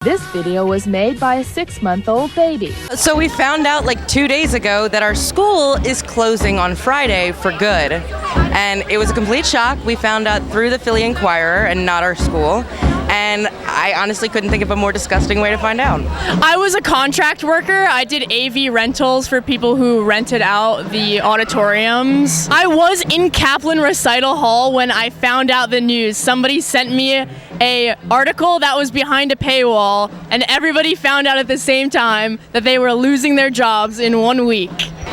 This video was made by a 6-month-old baby. So we found out like 2 days ago that our school is closing on Friday for good. And it was a complete shock. We found out through the Philly Inquirer and not our school. And I honestly couldn't think of a more disgusting way to find out. I was a contract worker. I did AV rentals for people who rented out the auditoriums. I was in Kaplan Recital Hall when I found out the news. Somebody sent me a article that was behind a paywall, and everybody found out at the same time that they were losing their jobs in 1 week.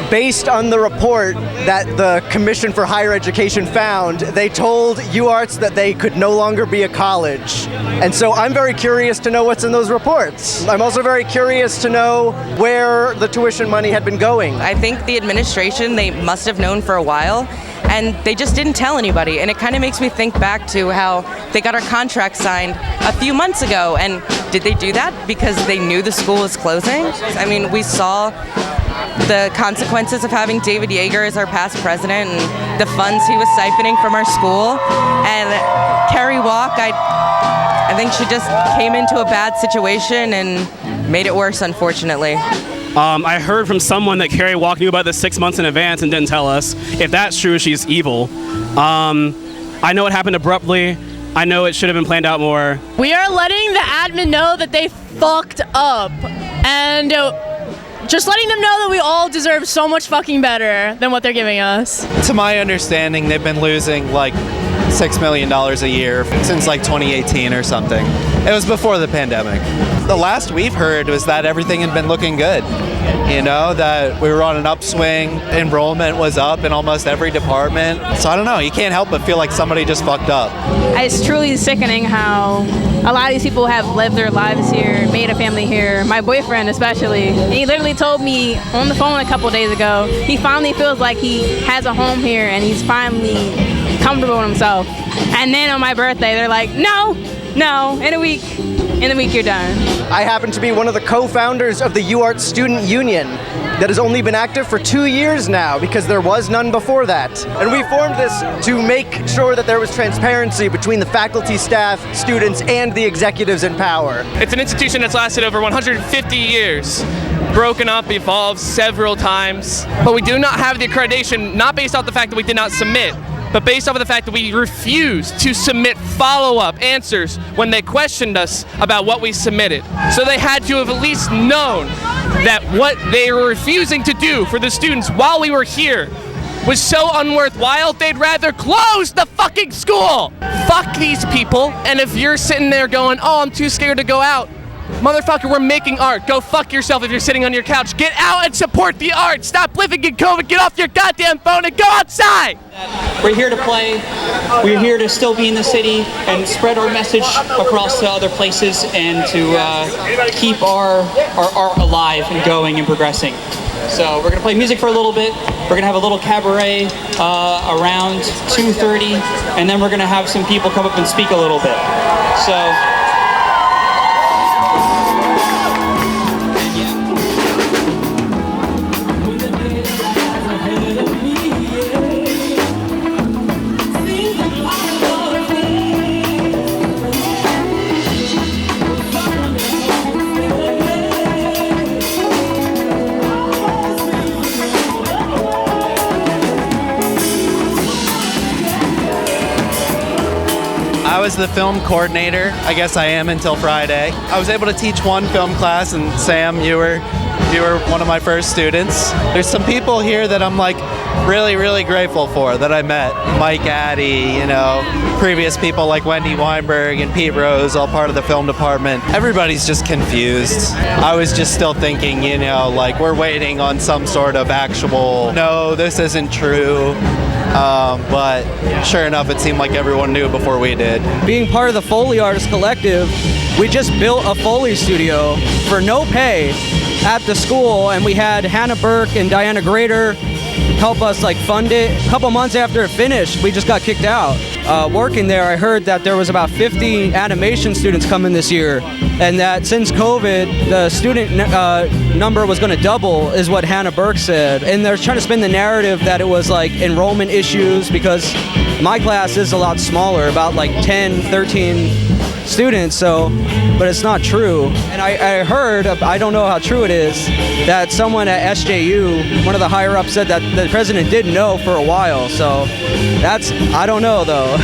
Based on the report that the Commission for Higher Education found, they told Uarts that they could no longer be a college. And so I'm very curious to know what's in those reports. I'm also very curious to know where the tuition money had been going. I think the administration, they must have known for a while, and they just didn't tell anybody. And it kind of makes me think back to how they got our contract signed a few months ago. And did they do that because they knew the school was closing? I mean, we saw the consequences of having David Yeager as our past president and the funds he was siphoning from our school. And Carrie Walk, I think she just came into a bad situation and made it worse, unfortunately. I heard from someone that Carrie Walk knew about this 6 months in advance and didn't tell us. If that's true, she's evil. I know it happened abruptly. I know it should have been planned out more. We are letting the admin know that they fucked up, and just letting them know that we all deserve so much fucking better than what they're giving us. To my understanding, they've been losing like $6 million a year since like 2018 or something. It was before the pandemic. The last we've heard was that everything had been looking good. You know, that we were on an upswing, enrollment was up in almost every department. So I don't know, you can't help but feel like somebody just fucked up. It's truly sickening how a lot of these people have lived their lives here, made a family here, my boyfriend especially. And he literally told me on the phone a couple days ago, he finally feels like he has a home here and he's finally comfortable with himself. And then on my birthday, they're like, no, in a week you're done. I happen to be one of the co-founders of the Uarts Student Union that has only been active for 2 years now because there was none before that. And we formed this to make sure that there was transparency between the faculty, staff, students, and the executives in power. It's an institution that's lasted over 150 years. Broken up, evolved several times. But we do not have the accreditation, not based off the fact that we did not submit, but based off of the fact that we refused to submit follow-up answers when they questioned us about what we submitted. So they had to have at least known that what they were refusing to do for the students while we were here was so unworthwhile, they'd rather close the fucking school. Fuck these people, and if you're sitting there going, oh, I'm too scared to go out, motherfucker, we're making art. Go fuck yourself if you're sitting on your couch. Get out and support the art. Stop living in COVID. Get off your goddamn phone and go outside. We're here to play. We're here to still be in the city and spread our message across to other places and to keep our art alive and going and progressing. So we're going to play music for a little bit. We're going to have a little cabaret around 2:30, and then we're going to have some people come up and speak a little bit. So. I was the film coordinator. I guess I am until Friday. I was able to teach one film class, and Sam, you were one of my first students. There's some people here that I'm like really, really grateful for that I met. Mike Addy, you know, previous people like Wendy Weinberg and Pete Rose, all part of the film department. Everybody's just confused. I was just still thinking, you know, like we're waiting on some sort of actual, no, this isn't true. But sure enough, it seemed like everyone knew before we did. Being part of the Foley Artist Collective, we just built a Foley studio for no pay at the school, and we had Hannah Burke and Diana Grader help us like fund it. A couple months after it finished, we just got kicked out. Working there, I heard that there was about 50 animation students coming this year, and that since COVID, the student number was going to double, is what Hannah Burke said. And they're trying to spin the narrative that it was like enrollment issues, because my class is a lot smaller, about like 10, 13 students, so, but it's not true. And I heard, I don't know how true it is, that someone at SJU, one of the higher ups, said that the president did know for a while, so that's, I don't know though.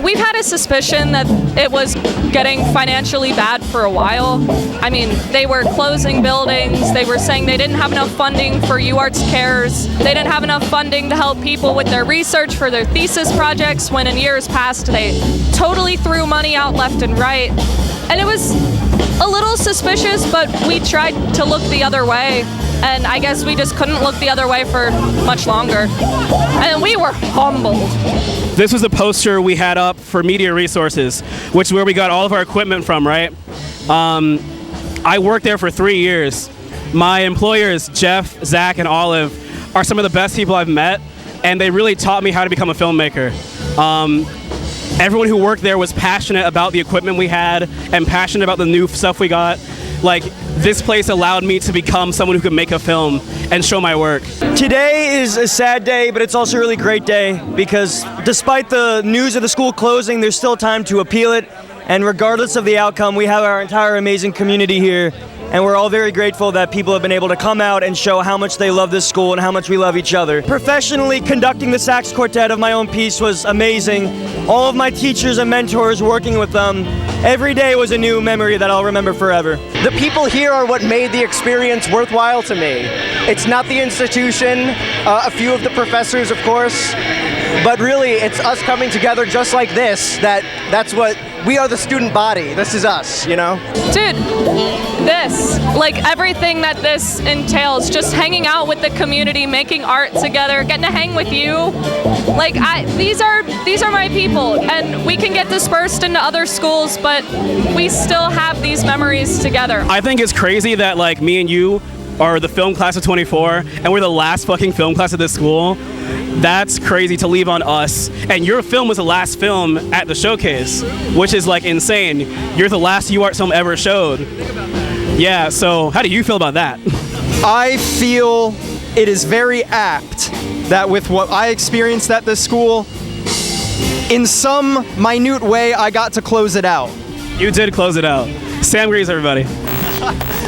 We've had a suspicion that it was getting financially bad for a while. I mean, they were closing buildings, they were saying they didn't have enough funding for Uarts Cares, they didn't have enough funding to help people with their research for their thesis projects, when in years past they totally threw money out left and right. And it was a little suspicious, but we tried to look the other way. And I guess we just couldn't look the other way for much longer. And we were humbled. This was a poster we had up for Media Resources, which is where we got all of our equipment from, right? I worked there for 3 years. My employers, Jeff, Zach, and Olive, are some of the best people I've met, and they really taught me how to become a filmmaker. Everyone who worked there was passionate about the equipment we had and passionate about the new stuff we got. Like, this place allowed me to become someone who could make a film and show my work. Today is a sad day, but it's also a really great day because despite the news of the school closing, there's still time to appeal it. And regardless of the outcome, we have our entire amazing community here. And we're all very grateful that people have been able to come out and show how much they love this school and how much we love each other. Professionally, conducting the sax quartet of my own piece was amazing. All of my teachers and mentors, working with them, every day was a new memory that I'll remember forever. The people here are what made the experience worthwhile to me. It's not the institution, a few of the professors, of course, but really it's us coming together just like this, that's what, we are the student body. This is us, you know? Dude, this, like everything that this entails, just hanging out with the community, making art together, getting to hang with you. Like, these are my people, and we can get dispersed into other schools, but we still have these memories together. I think it's crazy that, like, me and you are the film class of 24, and we're the last fucking film class at this school. That's crazy to leave on us. And your film was the last film at the showcase, which is, like, insane. You're the last Uarts film ever showed. Yeah, so how do you feel about that? I feel it is very apt that with what I experienced at this school, in some minute way, I got to close it out. You did close it out. Sam Greaves, everybody.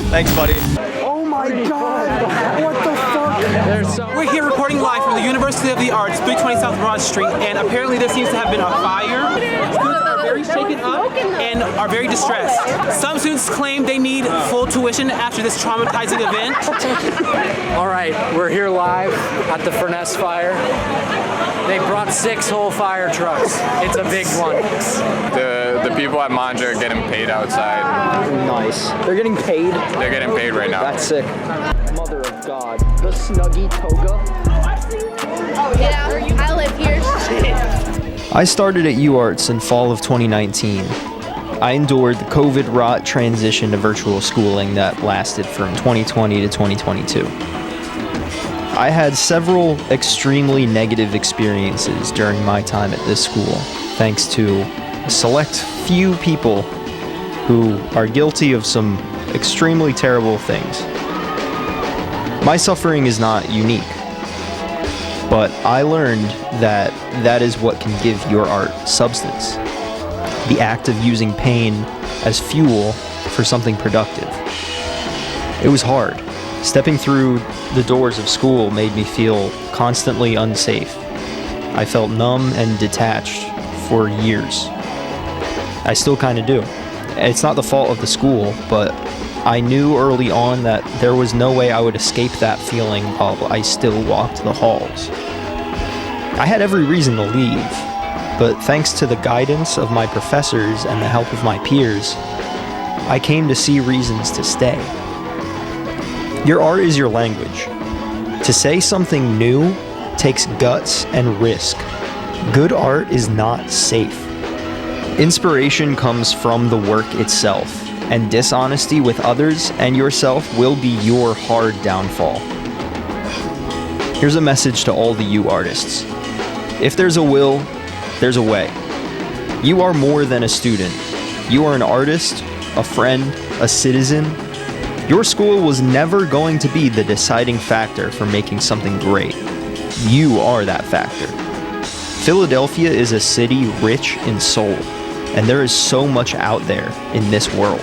Thanks, buddy. Oh my God! What the fuck? We're here reporting live from the University of the Arts, 320 South Broad Street, and apparently there seems to have been a fire. Students are very shaken up and are very distressed. Some students claim they need full tuition after this traumatizing event. All right, we're here live at the Furnace Fire. They brought 6 whole fire trucks. It's a big one. The people at Manja are getting paid outside. Nice. They're getting paid? They're getting paid right now. That's sick. Mother of God. The Snuggie Toga. Oh yeah, I live here. I started at Uarts in fall of 2019. I endured the COVID rot transition to virtual schooling that lasted from 2020 to 2022. I had several extremely negative experiences during my time at this school, thanks to a select few people who are guilty of some extremely terrible things. My suffering is not unique, but I learned that that is what can give your art substance. The act of using pain as fuel for something productive. It was hard. Stepping through the doors of school made me feel constantly unsafe. I felt numb and detached for years. I still kind of do. It's not the fault of the school, but I knew early on that there was no way I would escape that feeling while I still walked the halls. I had every reason to leave, but thanks to the guidance of my professors and the help of my peers, I came to see reasons to stay. Your art is your language. To say something new takes guts and risk. Good art is not safe. Inspiration comes from the work itself, and dishonesty with others and yourself will be your hard downfall. Here's a message to all the you artists. If there's a will, there's a way. You are more than a student. You are an artist, a friend, a citizen. Your school was never going to be the deciding factor for making something great. You are that factor. Philadelphia is a city rich in soul. And there is so much out there in this world.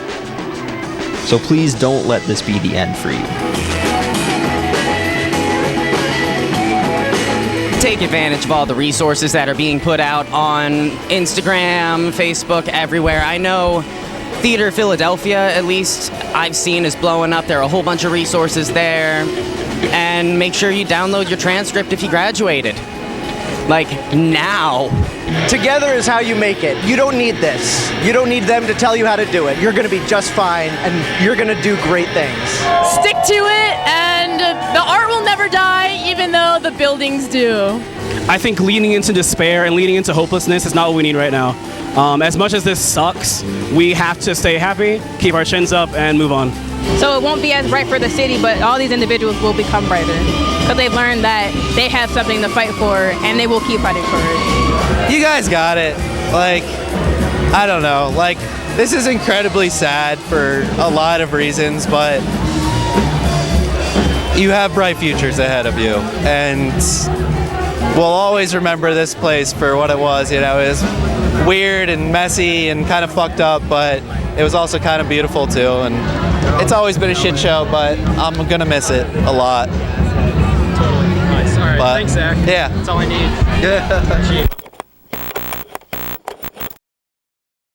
So please don't let this be the end for you. Take advantage of all the resources that are being put out on Instagram, Facebook, everywhere. I know Theater Philadelphia, at least I've seen, is blowing up. There are a whole bunch of resources there. And make sure you download your transcript if you graduated. Like, now. Together is how you make it. You don't need this. You don't need them to tell you how to do it. You're going to be just fine, and you're going to do great things. Stick to it, and the art will never die, even though the buildings do. I think leaning into despair and leaning into hopelessness is not what we need right now. As much as this sucks, we have to stay happy, keep our chins up, and move on. So it won't be as bright for the city, but all these individuals will become brighter because they've learned that they have something to fight for, and they will keep fighting for it. You guys got it. Like, I don't know. Like, this is incredibly sad for a lot of reasons, but you have bright futures ahead of you, and we'll always remember this place for what it was. You know, it was weird and messy and kind of fucked up, but it was also kind of beautiful too. And it's always been a shit show, but I'm gonna miss it a lot. Totally. Nice. All right. But, thanks, Zach. Yeah. That's all I need. Yeah.